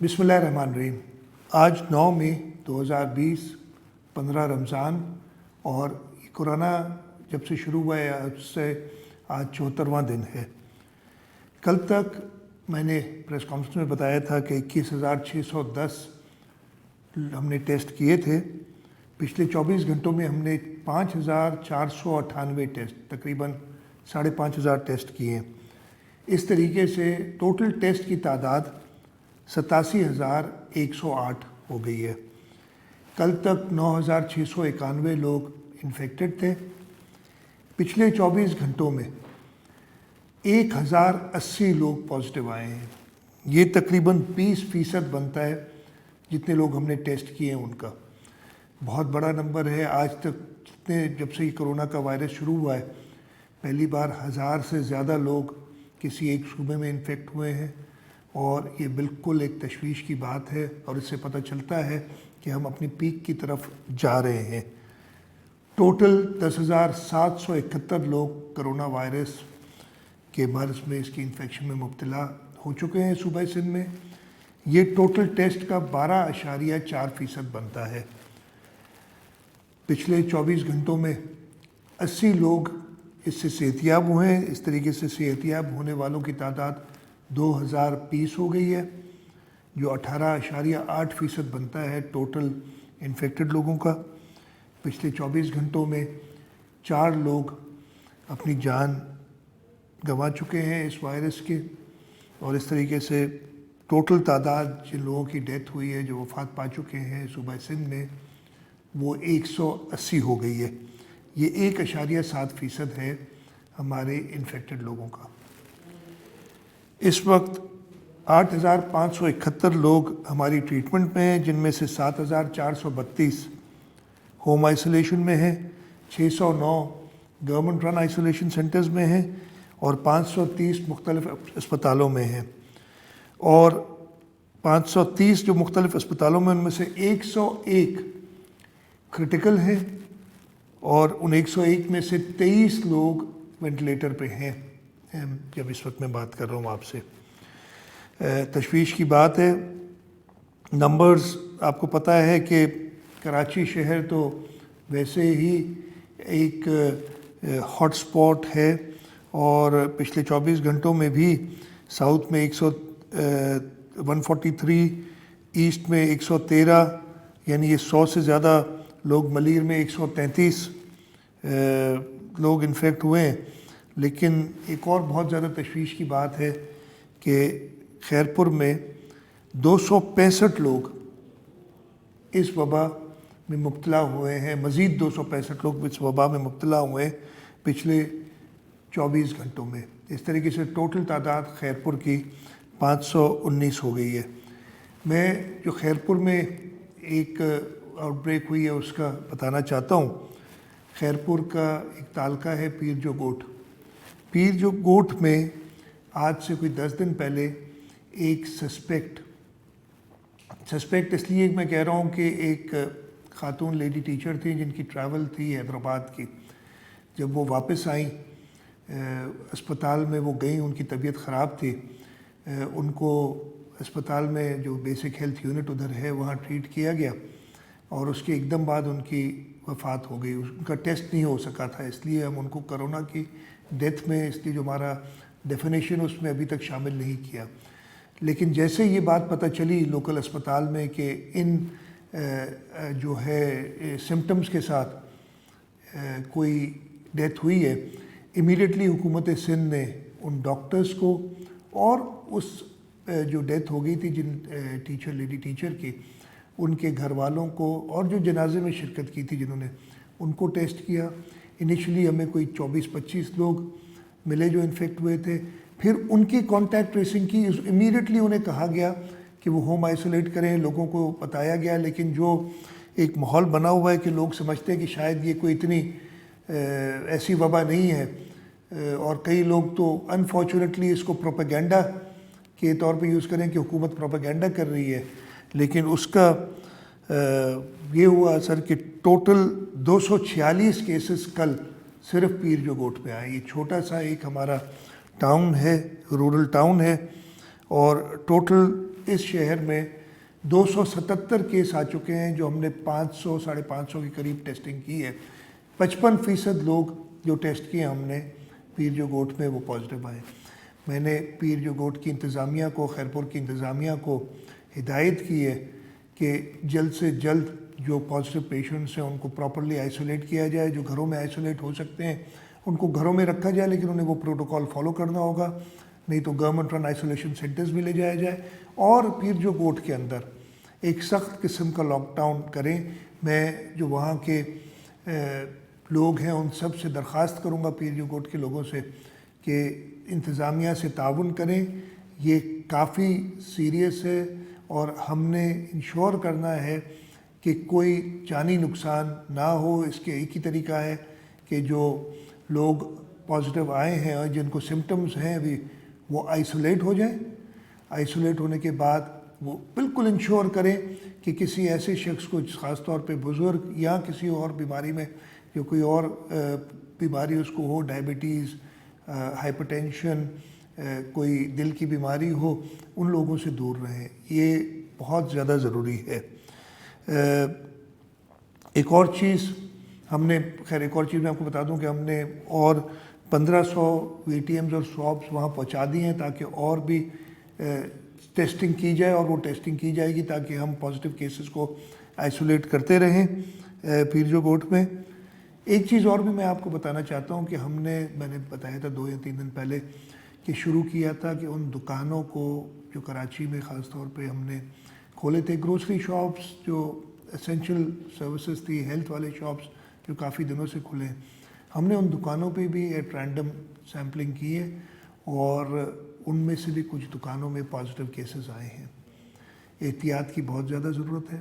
बिस्मिल्लाहिर्रहमानिर्रहीम। आज 9 मई 2020, 15 रमज़ान, और कोरोना जब से शुरू हुआ है उससे आज 74वां दिन है। कल तक मैंने प्रेस कॉन्फ्रेंस में बताया था कि 21,610 हमने टेस्ट किए थे। पिछले 24 घंटों में हमने 5,498 टेस्ट, तकरीबन 5,500 टेस्ट किए। इस तरीके से टोटल टेस्ट की तादाद 87,108 हो गई है। कल तक 9,691 लोग इन्फेक्टेड थे। पिछले 24 घंटों में 1,080 लोग पॉजिटिव आए हैं। ये तकरीबन 20% बनता है जितने लोग हमने टेस्ट किए हैं उनका। बहुत बड़ा नंबर है। आज तक जितने जब से ये कोरोना का वायरस शुरू हुआ है, पहली बार 1,000 से ज़्यादा लोग किसी एक सूबे में इन्फेक्ट हुए हैं, और ये बिल्कुल एक तशवीश की बात है। और इससे पता चलता है कि हम अपनी पीक की तरफ जा रहे हैं। टोटल 10,771 लोग कोरोना वायरस के मर्ज़ में, इसकी इन्फेक्शन में मुब्तला हो चुके हैं सूबा सिंध में। ये टोटल टेस्ट का 12.4% बनता है। पिछले 24 घंटों में 80 लोग इससे सेहतियाब हुए हैं। इस तरीके से सेहतियाब होने वालों की तादाद 2,020 हो गई है, जो 18.8% बनता है टोटल इन्फेक्टेड लोगों का। पिछले 24 घंटों में 4 लोग अपनी जान गंवा चुके हैं इस वायरस के, और इस तरीके से टोटल तादाद जिन लोगों की डेथ हुई है, जो वफ़ात पा चुके हैं सूबा सिंध में, वो 180 हो गई है। ये 1.7% है हमारे इन्फेक्टेड लोगों का। इस वक्त 8,571 लोग हमारी ट्रीटमेंट में हैं, जिनमें से 7,432 होम आइसोलेशन में हैं, 609 गवर्नमेंट रन आइसोलेशन सेंटर्स में हैं, और 530 मुख्तलिफ अस्पतालों में हैं। और 530 जो मुख्तलिफ अस्पतालों में, उनमें से 101 क्रिटिकल हैं, और उन 101 में से 23 लोग वेंटिलेटर पे हैं जब इस वक्त मैं बात कर रहा हूँ आपसे। तशवीश की बात है। नंबर्स आपको पता है कि कराची शहर तो वैसे ही एक हॉट स्पॉट है, और पिछले 24 घंटों में भी साउथ में 143, ईस्ट में 113, यानी ये 100 से ज़्यादा लोग। मलीर में 133 लोग इन्फेक्ट हुए हैं। लेकिन एक और बहुत ज़्यादा तशवीश की बात है कि खैरपुर में 265 लोग इस वबा में मुब्तला हुए हैं। मज़ीद 265 लोग इस वबा में मुब्तला हुए हैं पिछले 24 घंटों में। इस तरीके से टोटल तादाद खैरपुर की 519 हो गई है। मैं जो खैरपुर में एक आउटब्रेक हुई है उसका बताना चाहता हूँ। खैरपुर का एक तालका है पीर जो गोट। पीर जो गोट में आज से कोई 10 दिन पहले एक सस्पेक्ट इसलिए मैं कह रहा हूँ कि एक खातून लेडी टीचर थी जिनकी ट्रैवल थी हैदराबाद की। जब वो वापस आई अस्पताल में वो गई, उनकी तबीयत ख़राब थी। उनको अस्पताल में जो बेसिक हेल्थ यूनिट उधर है वहाँ ट्रीट किया गया, और उसके एकदम बाद उनकी वफ़ात हो गई। उनका टेस्ट नहीं हो सका था, इसलिए हम उनको कोरोना की डेथ में, इसलिए जो हमारा डेफिनेशन उसमें अभी तक शामिल नहीं किया। लेकिन जैसे ये बात पता चली लोकल अस्पताल में कि इन जो है सिम्टम्स के साथ कोई डेथ हुई है, इमीडिएटली हुकूमत सिंध ने उन डॉक्टर्स को और उस जो डेथ हो गई थी जिन लेडी टीचर की, उनके घर वालों को, और जो जनाजे में शिरकत की थी जिन्होंने, उनको टेस्ट किया। इनिशियली हमें कोई 24-25 लोग मिले जो इन्फेक्ट हुए थे। फिर उनकी कॉन्टैक्ट ट्रेसिंग की। इमीडिएटली उन्हें कहा गया कि वो होम आइसोलेट करें, लोगों को बताया गया। लेकिन जो एक माहौल बना हुआ है कि लोग समझते हैं कि शायद ये कोई इतनी ऐसी वबा नहीं है, और कई लोग तो अनफॉर्चुनेटली इसको प्रोपेगेंडा के तौर पे यूज़ करें कि हुकूमत प्रोपेगेंडा कर रही है। लेकिन उसका ये हुआ असर कि टोटल 246 केसेस कल सिर्फ पीर जो गोट पे आए। ये छोटा सा एक हमारा टाउन है, रूरल टाउन है, और टोटल اس شہر میں 277 کیس آ چکے ہیں جو ہم نے 500 550 کے قریب ٹیسٹنگ کی ہے. 55% لوگ جو ٹیسٹ کیے ہم نے پیر جو گوٹ میں وہ پازیٹیو آئے. میں نے پیر جو گوٹ کی انتظامیہ کو، خیرپور کی انتظامیہ کو ہدایت کی ہے کہ جلد سے جلد جو پازیٹیو پیشنٹس ہیں ان کو پراپرلی آئسولیٹ کیا جائے. جو گھروں میں آئسولیٹ ہو سکتے ہیں ان کو گھروں میں رکھا جائے، لیکن انہیں وہ پروٹوکول فالو کرنا ہوگا، نہیں تو گورنمنٹ رن آئسولیشن سینٹرز بھی لے جایا جائے. اور پیر جو گوٹ کے اندر ایک سخت قسم کا لاک ڈاؤن کریں. میں جو وہاں کے لوگ ہیں ان سب سے درخواست کروں گا، پیر جو گوٹ کے لوگوں سے، کہ انتظامیہ سے تعاون کریں. یہ کافی سیریس ہے اور ہم نے انشور کرنا ہے کہ کوئی جانی نقصان نہ ہو. اس کے ایک ہی طریقہ ہے کہ جو لوگ پازیٹیو آئے ہیں اور جن کو سمٹمز ہیں ابھی، وہ آئسولیٹ ہو جائیں. آئسولیٹ ہونے کے بعد وہ بالکل انشور کریں کہ کسی ایسے شخص کو، خاص طور پہ بزرگ یا کسی اور بیماری میں، جو کوئی اور بیماری اس کو ہو، ڈائبٹیز، ہائپر ٹینشن، کوئی دل کی بیماری ہو، ان لوگوں سے دور رہیں. یہ بہت زیادہ ضروری ہے. ایک اور چیز ہم نے، ایک اور چیز میں آپ کو بتا دوں کہ ہم نے اور 1500 وی ٹی ایمز اور سوابس وہاں پہنچا دی ہیں تاکہ اور بھی ٹیسٹنگ کی جائے، اور وہ ٹیسٹنگ کی جائے گی تاکہ ہم پازیٹیو کیسز کو آئسولیٹ کرتے رہیں پیر جو گوٹ میں. ایک چیز اور بھی میں آپ کو بتانا چاہتا ہوں کہ میں نے بتایا تھا 2 یا 3 دن پہلے کہ شروع کیا تھا کہ ان دکانوں کو جو کراچی میں خاص طور پہ ہم نے کھولے تھے، گروسری شاپس جو اسینشل سروسز تھی، ہیلتھ والے شاپس جو کافی دنوں سے کھلے ہیں، ہم نے ان دکانوں پہ بھی ایٹ رینڈم سیمپلنگ کی ہے اور ان میں سے بھی کچھ دکانوں میں پازیٹیو کیسز آئے ہیں. احتیاط کی بہت زیادہ ضرورت ہے.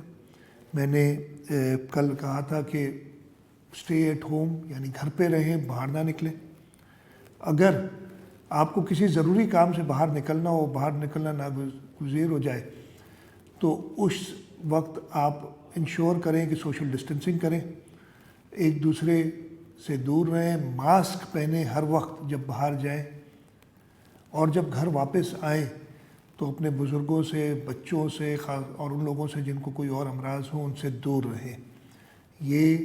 میں نے کل کہا تھا کہ اسٹے ایٹ ہوم، یعنی گھر پہ رہیں، باہر نہ نکلیں. اگر آپ کو کسی ضروری کام سے باہر نکلنا ہو، باہر نکلنا ناگزیر ہو جائے، تو اس وقت آپ انشور کریں کہ سوشل ڈسٹینسنگ کریں، ایک دوسرے سے دور رہیں، ماسک پہنیں ہر وقت جب باہر جائیں، اور جب گھر واپس آئیں تو اپنے بزرگوں سے، بچوں سے اور ان لوگوں سے جن کو کوئی اور امراض ہوں ان سے دور رہیں. یہ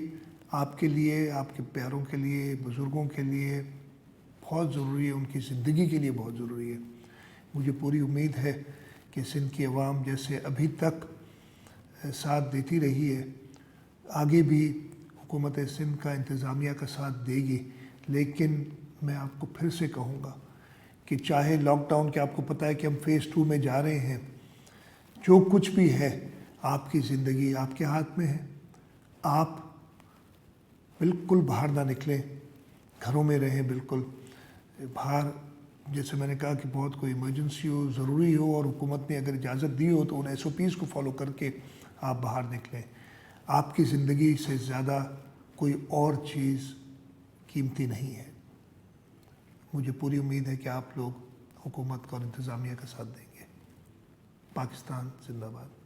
آپ کے لیے، آپ کے پیاروں کے لیے، بزرگوں کے لیے بہت ضروری ہے، ان کی زندگی کے لیے بہت ضروری ہے. مجھے پوری امید ہے کہ سندھ کی عوام جیسے ابھی تک ساتھ دیتی رہی ہے، آگے بھی حکومت سندھ کا، انتظامیہ کا ساتھ دے گی. لیکن میں آپ کو پھر سے کہوں گا کہ چاہے لاک ڈاؤن کے، آپ کو پتہ ہے کہ ہم فیز 2 میں جا رہے ہیں، جو کچھ بھی ہے آپ کی زندگی آپ کے ہاتھ میں ہے. آپ بالکل باہر نہ نکلیں، گھروں میں رہیں. بالکل باہر، جیسے میں نے کہا کہ بہت کوئی ایمرجنسی ہو، ضروری ہو اور حکومت نے اگر اجازت دی ہو تو ان SOPs کو فالو کر کے آپ باہر نکلیں. آپ کی زندگی سے زیادہ کوئی اور چیز قیمتی نہیں ہے. مجھے پوری امید ہے کہ آپ لوگ حکومت کا اور انتظامیہ کا ساتھ دیں گے. پاکستان زندہ باد.